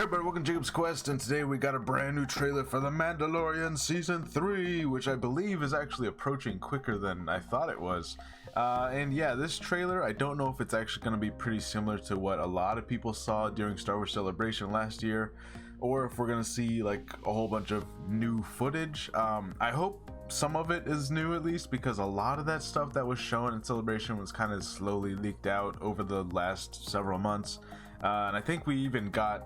everybody, welcome to Jacob's Quest, and today we got a brand new trailer for The Mandalorian Season 3, which I believe is actually approaching quicker than I thought it was. And yeah, this trailer, I don't know if it's actually going to be pretty similar to what a lot of people saw during Star Wars Celebration last year, or if we're going to see like a whole bunch of new footage. I hope some of it is new at least, because a lot of that stuff that was shown in Celebration was kind of slowly leaked out over the last several months. And I think we even got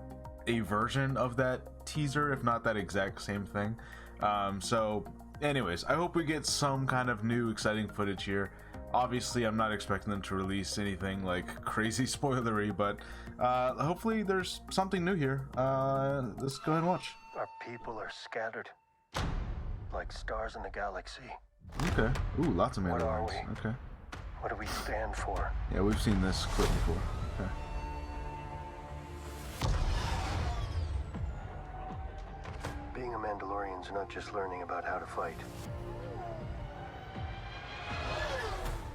a version of that teaser, if not that exact same thing. So anyways, I hope we get some kind of new exciting footage here. Obviously I'm not expecting them to release anything like crazy spoilery, but hopefully there's something new here. Let's go ahead and watch. Our people are scattered like stars in the galaxy. Okay. Ooh, lots of What are Mandalorians. we? Okay. What do we stand for? Yeah, we've seen this clip before. Okay. Being a Mandalorian's not just learning about how to fight.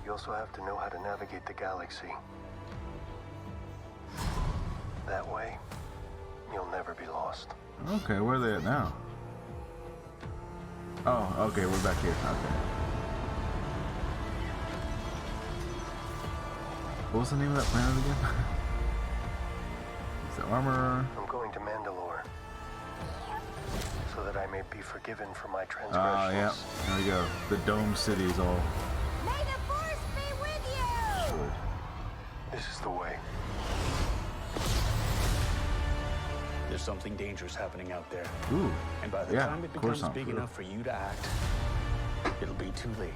You also have to know how to navigate the galaxy. That way, you'll never be lost. Okay, where are they at now? Oh, okay, we're back here. Okay. What was the name of that planet again? Is the armor? I'm going to Mandalore so that I may be forgiven for my transgressions. Ah, yeah. There we go. The Dome City is all. May the Force be with you! Good. This is the way. There's something dangerous happening out there. Ooh. And by the Yeah, time it of course becomes not. big enough for you to act, it'll be too late.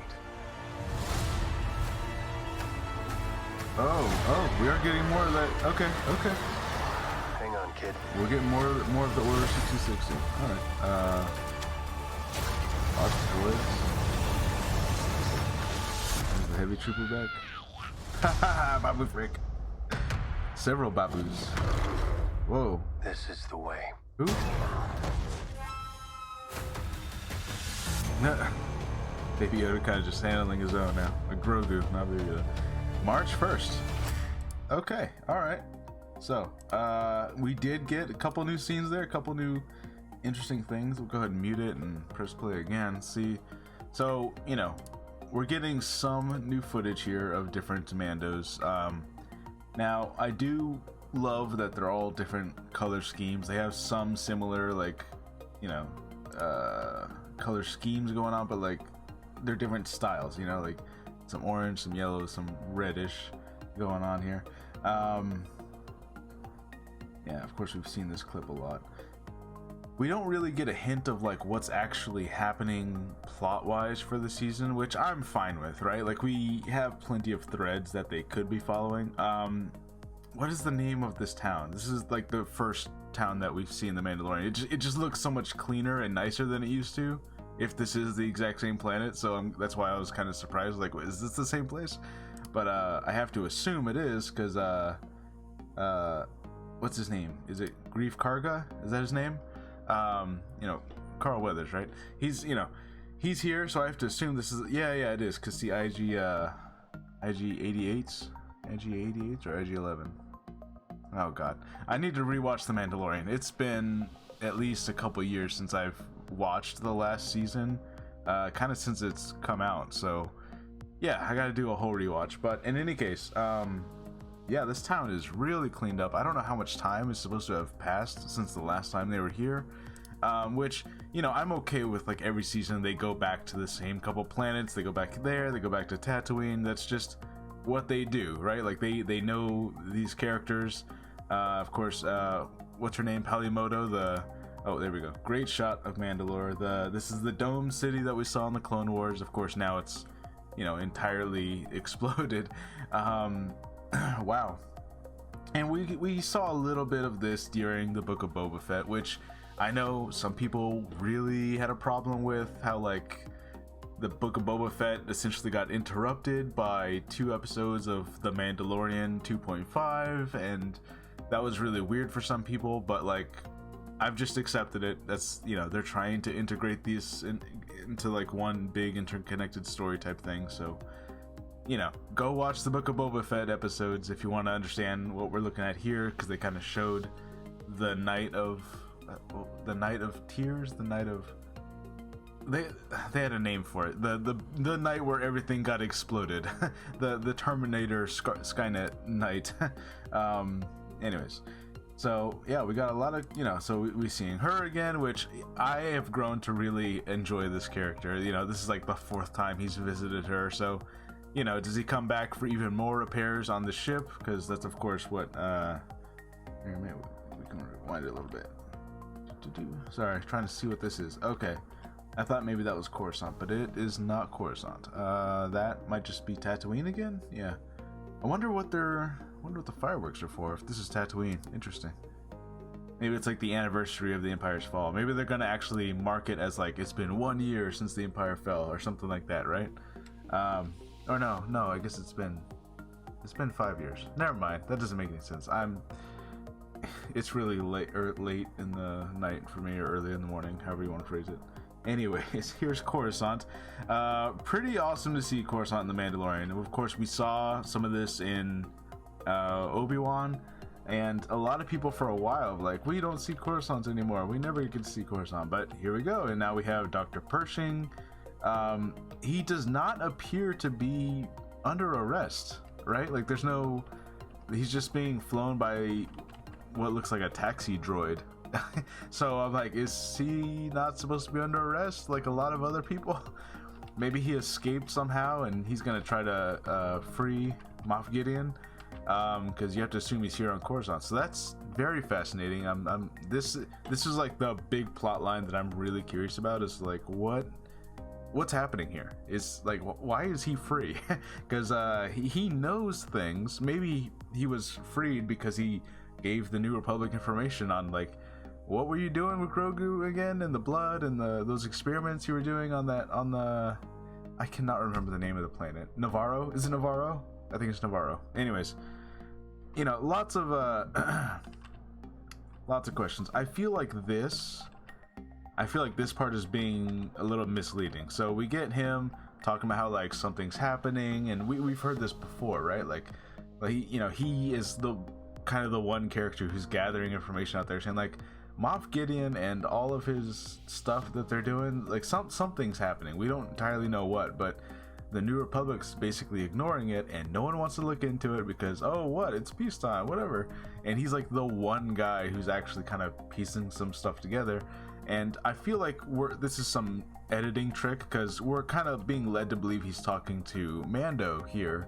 Oh, we are getting more of that. Okay. Hang on, kid. We're getting more of the Order 6060. Alright. Lots of toys. There's the heavy trooper back. Haha, Babu Frick. Several Babus. Whoa. This is the way. Who? Baby Yoda kind of just handling his own now. A Grogu, not Baby Yoda. March 1st. Okay, alright. So, we did get a couple new scenes there, a couple new interesting things. We'll go ahead and mute it and press play again. See, so, you know, we're getting some new footage here of different Mandos. Now, I do love that they're all different color schemes. They have some similar, like, you know, color schemes going on, but like they're different styles, you know, like some orange, some yellow, some reddish going on here. Yeah, of course we've seen this clip a lot. We don't really get a hint of like what's actually happening plot wise for the season, which I'm fine with, right? Like we have plenty of threads that they could be following. What is the name of this town? This is like the first town that we've seen The Mandalorian. It just looks so much cleaner and nicer than it used to, if this is the exact same planet. So that's why I was kind of surprised, like, is this the same place? But I have to assume it is, because what's his name? Is it Grief Karga? Is that his name? You know, Carl Weathers, right? He's here, so I have to assume this is, yeah, it is, because the IG-88s or IG-11. Oh god, I need to rewatch The Mandalorian. It's been at least a couple years since I've watched the last season, kind of since it's come out. So yeah, I gotta do a whole rewatch. But in any case, yeah, this town is really cleaned up. I don't know how much time is supposed to have passed since the last time they were here, which, you know, I'm okay with. Like every season they go back to the same couple planets, they go back there, they go back to Tatooine. That's just what they do, right? Like they know these characters. Of course, what's her name? Palimoto, oh, there we go. Great shot of Mandalore. This is the Dome City that we saw in the Clone Wars. Of course, now it's, you know, entirely exploded. Wow. And we saw a little bit of this during the Book of Boba Fett, which I know some people really had a problem with, how like the Book of Boba Fett essentially got interrupted by 2 episodes of The Mandalorian 2.5, and that was really weird for some people, but like I've just accepted it. That's, you know, they're trying to integrate these into like one big interconnected story type thing. So, you know, go watch the Book of Boba Fett episodes if you want to understand what we're looking at here, because they kind of showed the night of tears, the night of they had a name for it. The night where everything got exploded. the Terminator Skynet night. Anyways, so yeah, we got a lot of, you know, so we seeing her again, which I have grown to really enjoy this character. You know, this is like the 4th time he's visited her, so you know, does he come back for even more repairs on the ship? Because that's of course what here, maybe we can rewind it a little bit. Sorry, trying to see what this is. Okay, I thought maybe that was Coruscant, but it is not Coruscant. That might just be Tatooine again. Yeah, I wonder what the fireworks are for. If this is Tatooine, interesting. Maybe it's like the anniversary of the Empire's fall. Maybe they're gonna actually mark it as like it's been 1 year since the Empire fell or something like that, right? Or no, I guess it's been 5 years. Never mind, that doesn't make any sense. It's really late in the night for me, or early in the morning, however you want to phrase it. Anyways, here's Coruscant. Pretty awesome to see Coruscant in The Mandalorian. Of course, we saw some of this in Obi-Wan, and a lot of people for a while like, we don't see Coruscant anymore. We never get to see Coruscant, but here we go. And now we have Dr. Pershing. He does not appear to be under arrest, right? Like he's just being flown by what looks like a taxi droid. So I'm like, is he not supposed to be under arrest like a lot of other people? Maybe he escaped somehow and he's gonna try to free Moff Gideon, because you have to assume he's here on Coruscant. So that's very fascinating. This is like the big plot line that I'm really curious about, is like what's happening here. Is like, why is he free? Because he knows things. Maybe he was freed because he gave the New Republic information on like, what were you doing with Grogu again, and the blood and those experiments you were doing on the I cannot remember the name of the planet. Navarro? Is it Navarro? I think it's Navarro. Anyways, you know, lots of questions. I feel like this part is being a little misleading. So we get him talking about how like something's happening, and we've heard this before, right? Like he is the kind of the one character who's gathering information out there, saying like, Moff Gideon and all of his stuff that they're doing, like something's happening. We don't entirely know what, but the New Republic's basically ignoring it, and no one wants to look into it because, oh, what? It's peacetime, whatever. And he's like the one guy who's actually kind of piecing some stuff together. And I feel like this is some editing trick, because we're kind of being led to believe he's talking to Mando here,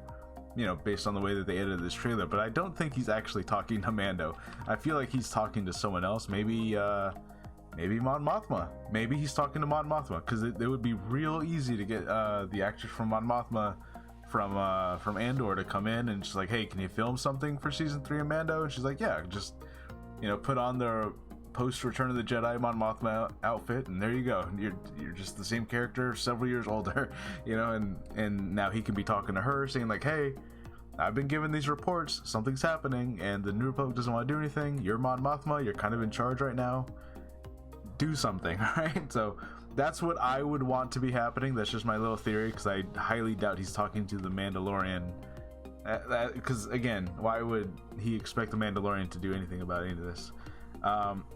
you know, based on the way that they edited this trailer. But I don't think he's actually talking to Mando. I feel like he's talking to someone else. Maybe Mon Mothma. Maybe he's talking to Mon Mothma, because it would be real easy to get the actress from Mon Mothma from Andor to come in and she's like, hey, can you film something for season 3 of Mando? And she's like, yeah, just, you know, put on the post Return of the Jedi Mon Mothma outfit, and there you go. You're just the same character several years older, you know, and now he can be talking to her, saying like, hey, I've been given these reports, something's happening, and the New Republic doesn't want to do anything. You're Mon Mothma, you're kind of in charge right now. Do something, right? So that's what I would want to be happening. That's just my little theory, because I highly doubt he's talking to the Mandalorian. Because again, why would he expect the Mandalorian to do anything about any of this?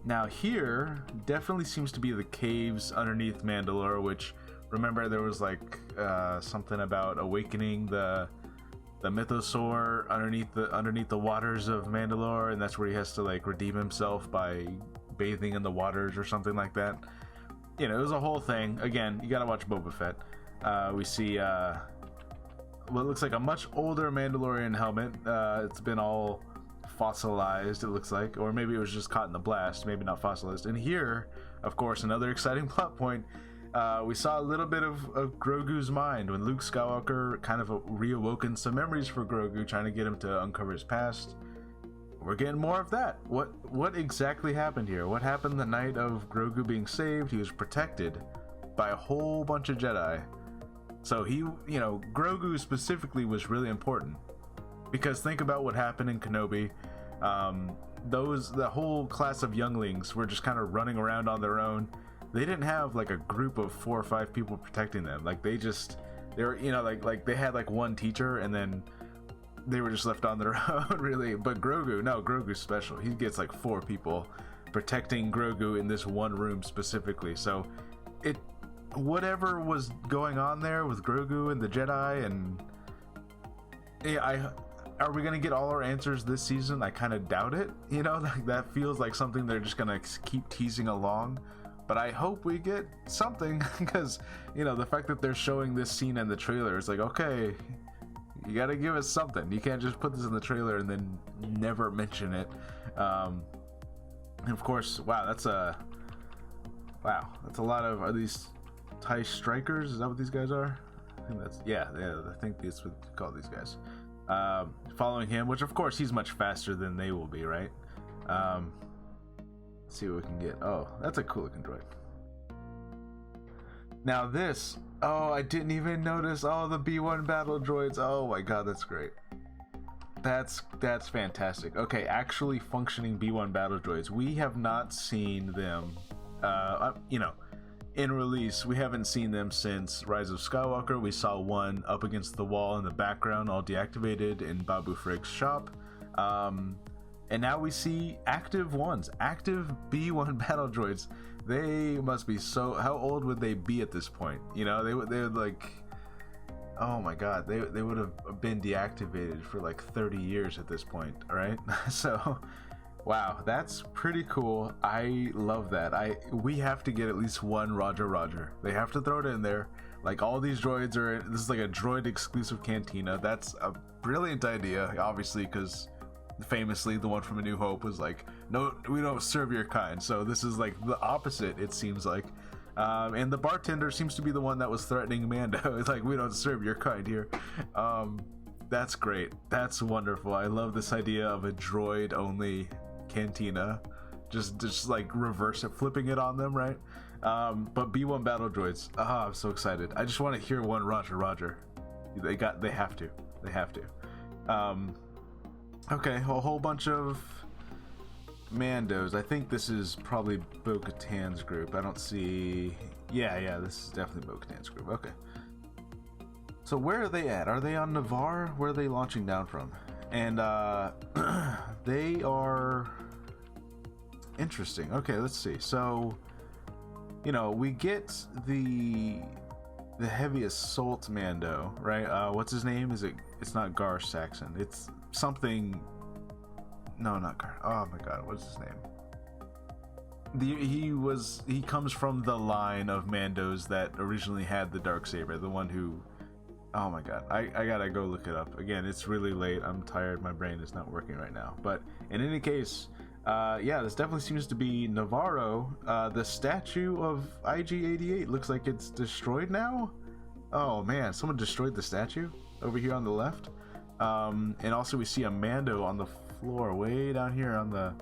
Now here definitely seems to be the caves underneath Mandalore, which, remember, there was like something about awakening the mythosaur underneath the waters of Mandalore, and that's where he has to like redeem himself by bathing in the waters or something like that. You know, it was a whole thing. Again, you gotta watch Boba Fett. We see what looks like a much older Mandalorian helmet. It's been all fossilized, it looks like, or maybe it was just caught in the blast, maybe not fossilized. And here, of course, another exciting plot point, we saw a little bit of Grogu's mind when Luke Skywalker kind of reawoken some memories for Grogu, trying to get him to uncover his past. We're getting more of that. What exactly happened here? What happened the night of Grogu being saved? He was protected by a whole bunch of Jedi. So he, you know, Grogu specifically was really important. Because think about what happened in Kenobi. The whole class of younglings were just kind of running around on their own. They didn't have like a group of 4 or 5 people protecting them. Like they were, you know, like they had like one teacher, and then they were just left on their own, really. But Grogu, no, Grogu's special. He gets like 4 people protecting Grogu in this one room specifically. So whatever was going on there with Grogu and the Jedi, and yeah, are we gonna get all our answers this season? I kind of doubt it. You know, like that feels like something they're just gonna keep teasing along. But I hope we get something, because you know, the fact that they're showing this scene in the trailer is like, okay, you gotta give us something. You can't just put this in the trailer and then never mention it. And of course, wow, that's a lot of, are these TIE strikers? Is that what these guys are? I think that's, yeah, I think that's what you call these guys. Following him, which of course he's much faster than they will be, right? Let's see what we can get. Oh, that's a cool looking droid. Now this, oh, I didn't even notice. Oh, the B1 battle droids. Oh my god, that's great. That's fantastic. Okay, actually functioning B1 battle droids. We have not seen them, you know, in release. We haven't seen them since Rise of Skywalker. We saw one up against the wall in the background, all deactivated in Babu Frick's shop. And now we see active ones, active B1 battle droids. They must be so, how old would they be at this point? You know, they would like, oh my god, they would have been deactivated for like 30 years at this point, right? So, wow, that's pretty cool. I love that. We have to get at least one Roger. They have to throw it in there. Like, all these droids are, this is like a droid exclusive cantina. That's a brilliant idea, obviously, because famously the one from A New Hope was like, no, we don't serve your kind. So this is like the opposite, it seems like. And the bartender seems to be the one that was threatening Mando. It's like, we don't serve your kind here. That's great. That's wonderful. I love this idea of a droid only cantina, just like reverse it, flipping it on them, right? But B1 battle droids, I'm so excited. I just want to hear one Roger. They have to. Okay, a whole bunch of Mandos. I think this is probably Bo-Katan's group. I don't see, yeah, this is definitely Bo-Katan's group. Okay, so where are they at? Are they on Navarre? Where are they launching down from? And they are interesting. Okay, let's see. So, you know, we get the heavy assault Mando, right? What's his name? It's not Gar Saxon. It's something. No, not Gar. Oh my god, what's his name? He comes from the line of Mandos that originally had the Darksaber, the one who, oh my god, I gotta go look it up again. It's really late, I'm tired, my brain is not working right now. But in any case, yeah, this definitely seems to be Navarro. The statue of IG-88 looks like it's destroyed now. Oh man, someone destroyed the statue over here on the left. And also we see a Mando on the floor way down here on the,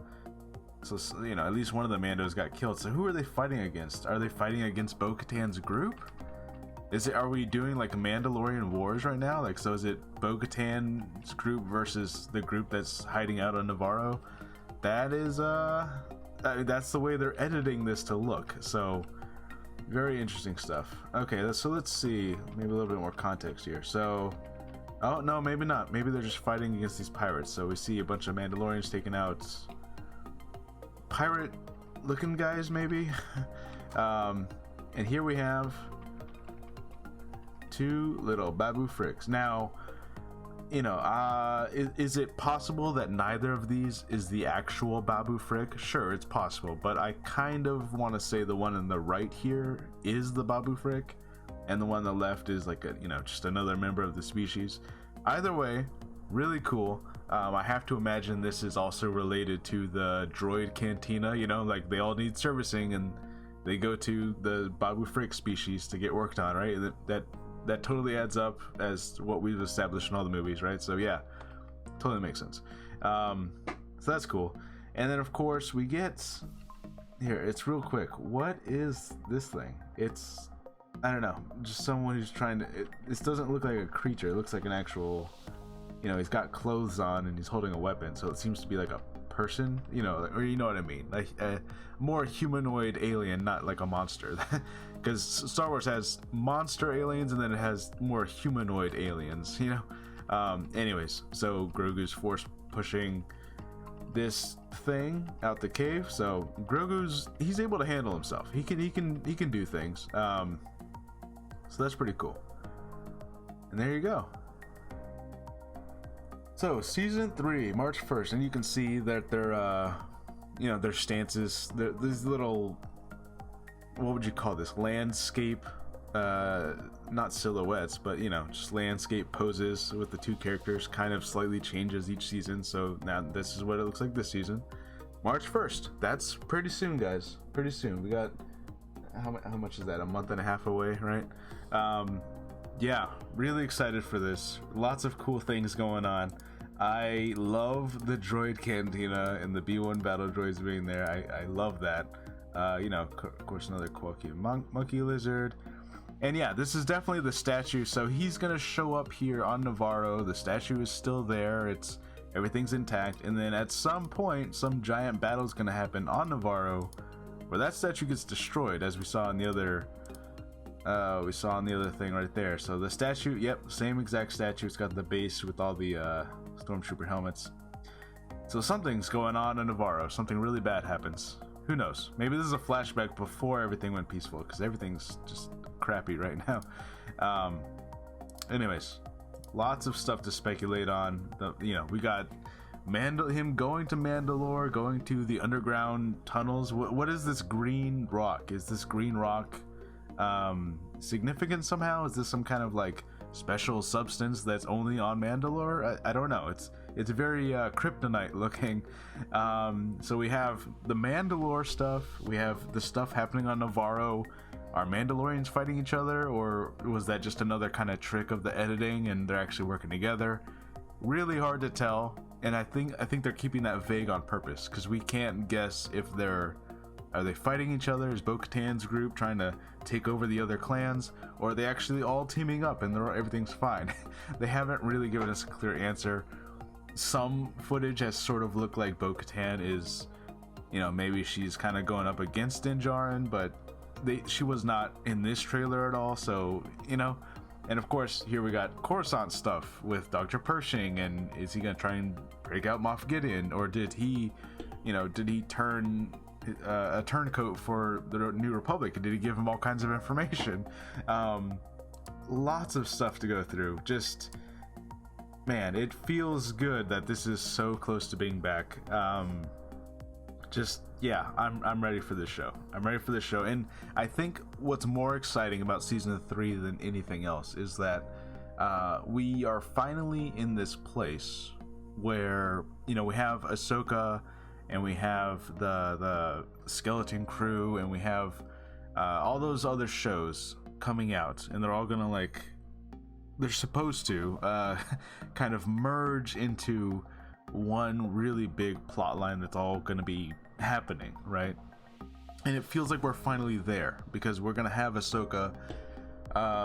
so you know, at least one of the Mandos got killed. So who are they fighting against? Are they fighting against Bo-Katan's group? Are we doing like Mandalorian wars right now? Like, so is it Bo-Katan's group versus the group that's hiding out on Navarro? That is that's the way they're editing this to look. So very interesting stuff. Okay, so let's see, maybe a little bit more context here. So, oh no, maybe not. Maybe they're just fighting against these pirates. So we see a bunch of Mandalorians taking out pirate looking guys, maybe. And here we have 2 little Babu Fricks. Now, you know, is it possible that neither of these is the actual Babu Frick? Sure, it's possible, but I kind of want to say the one on the right here is the Babu Frick, and the one on the left is like a, you know, just another member of the species. Either way, really cool. I have to imagine this is also related to the droid cantina, you know, like they all need servicing and they go to the Babu Frick species to get worked on, right? That totally adds up as what we've established in all the movies, right? So yeah, totally makes sense. So that's cool. And then of course we get here, it's real quick, what is this thing? It's, I don't know, just someone who's trying to, this doesn't look like a creature, it looks like an actual, you know, he's got clothes on and he's holding a weapon, so it seems to be like a person, you know, or you know what I mean, like a more humanoid alien, not like a monster. Because Star Wars has monster aliens and then it has more humanoid aliens, you know. Anyways, so Grogu's force pushing this thing out the cave. So he's able to handle himself. He can do things. So that's pretty cool. And there you go. So season 3, March 1st, and you can see that their stances, these little, what would you call this, landscape, not silhouettes, but just landscape poses with the two characters kind of slightly changes each season. So now this is what it looks like this season, March 1st. That's pretty soon, guys. Pretty soon. We got how much is that, a month and a half away, right? Yeah, really excited for this. Lots of cool things going on. I love the droid cantina and the B1 battle droids being there. I love that. Of course, another quirky monkey lizard. And yeah, this is definitely the statue. So he's gonna show up here on Navarro. The statue is still there. Everything's intact. And then at some point, some giant battle is gonna happen on Navarro, where that statue gets destroyed, as we saw in the other. Thing right there. So the statue, yep, same exact statue. It's got the base with all the stormtrooper helmets. So something's going on in Navarro. Something really bad happens. Who knows? Maybe this is a flashback before everything went peaceful, because everything's just crappy right now. Anyways, lots of stuff to speculate on. We got him going to Mandalore, going to the underground tunnels. What is this green rock? Is this green rock significant somehow? Is this some kind of like special substance that's only on Mandalore? I don't know. It's very kryptonite looking. So we have the Mandalore stuff, we have the stuff happening on Navarro. Are Mandalorians fighting each other, or was that just another kind of trick of the editing and they're actually working together? Really hard to tell, and I think they're keeping that vague on purpose, because we can't guess if are they fighting each other? Is Bo-Katan's group trying to take over the other clans? Or are they actually all teaming up and everything's fine? They haven't really given us a clear answer. Some footage has sort of looked like Bo-Katan is, maybe she's kind of going up against Din Djarin, but she was not in this trailer at all, so, And of course, here we got Coruscant stuff with Dr. Pershing, and is he going to try and break out Moff Gideon? Or did he turn a turncoat for the New Republic? Did he give him all kinds of information? Lots of stuff to go through. Just, man, it feels good that this is so close to being back. I'm ready for this show. And I think what's more exciting about season 3 than anything else is that we are finally in this place where we have Ahsoka, and we have the Skeleton Crew, and we have all those other shows coming out, and they're all gonna they're supposed to kind of merge into one really big plot line that's all gonna be happening, right? And it feels like we're finally there, because we're gonna have Ahsoka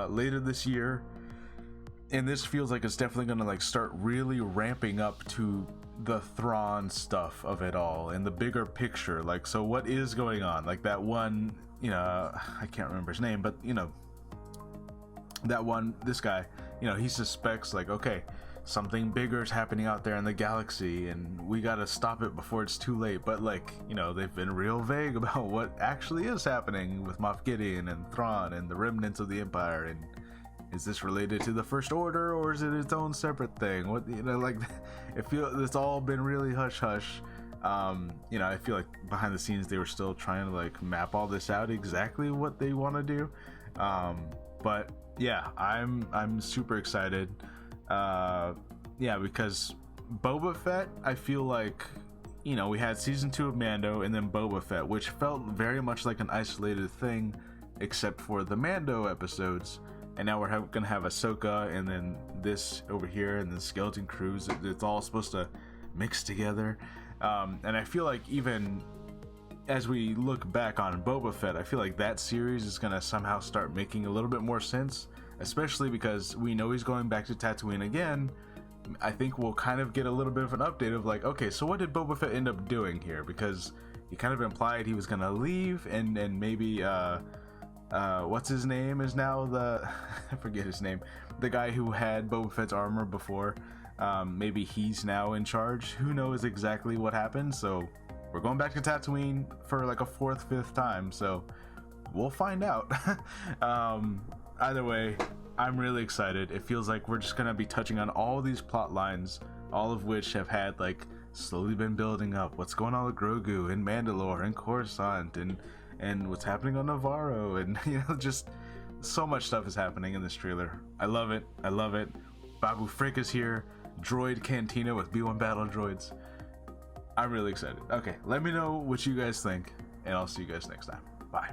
later this year, and this feels like it's definitely gonna start really ramping up to the Thrawn stuff of it all and the bigger picture. So what is going on? That one, I can't remember his name, but this guy, he suspects okay, something bigger is happening out there in the galaxy, and we gotta stop it before it's too late. But they've been real vague about what actually is happening with Moff Gideon and Thrawn and the remnants of the Empire. And is this related to the First Order, or is it its own separate thing? What it's all been really hush hush. I feel like behind the scenes they were still trying to map all this out, exactly what they want to do. But yeah, I'm super excited. Because Boba Fett, I feel like, we had season 2 of Mando and then Boba Fett, which felt very much like an isolated thing, except for the Mando episodes. And now we're gonna have Ahsoka, and then this over here, and the Skeleton Crews. It's all supposed to mix together. And I feel like even as we look back on Boba Fett, I feel like that series is gonna somehow start making a little bit more sense, especially because we know he's going back to Tatooine again. I think we'll kind of get a little bit of an update of okay, so what did Boba Fett end up doing here? Because he kind of implied he was gonna leave and maybe what's his name is now the I forget his name, the guy who had Boba Fett's armor before. Maybe he's now in charge. Who knows exactly what happened? So we're going back to Tatooine for like a fourth, fifth time. So we'll find out. Either way, I'm really excited. It feels like we're just gonna be touching on all these plot lines, all of which have had like slowly been building up. What's going on with Grogu and Mandalore and Coruscant and what's happening on Navarro, and just so much stuff is happening in this trailer. I love it. I love it. Babu Frick is here. Droid Cantina with B1 battle droids. I'm really excited. Okay, let me know what you guys think, and I'll see you guys next time. Bye.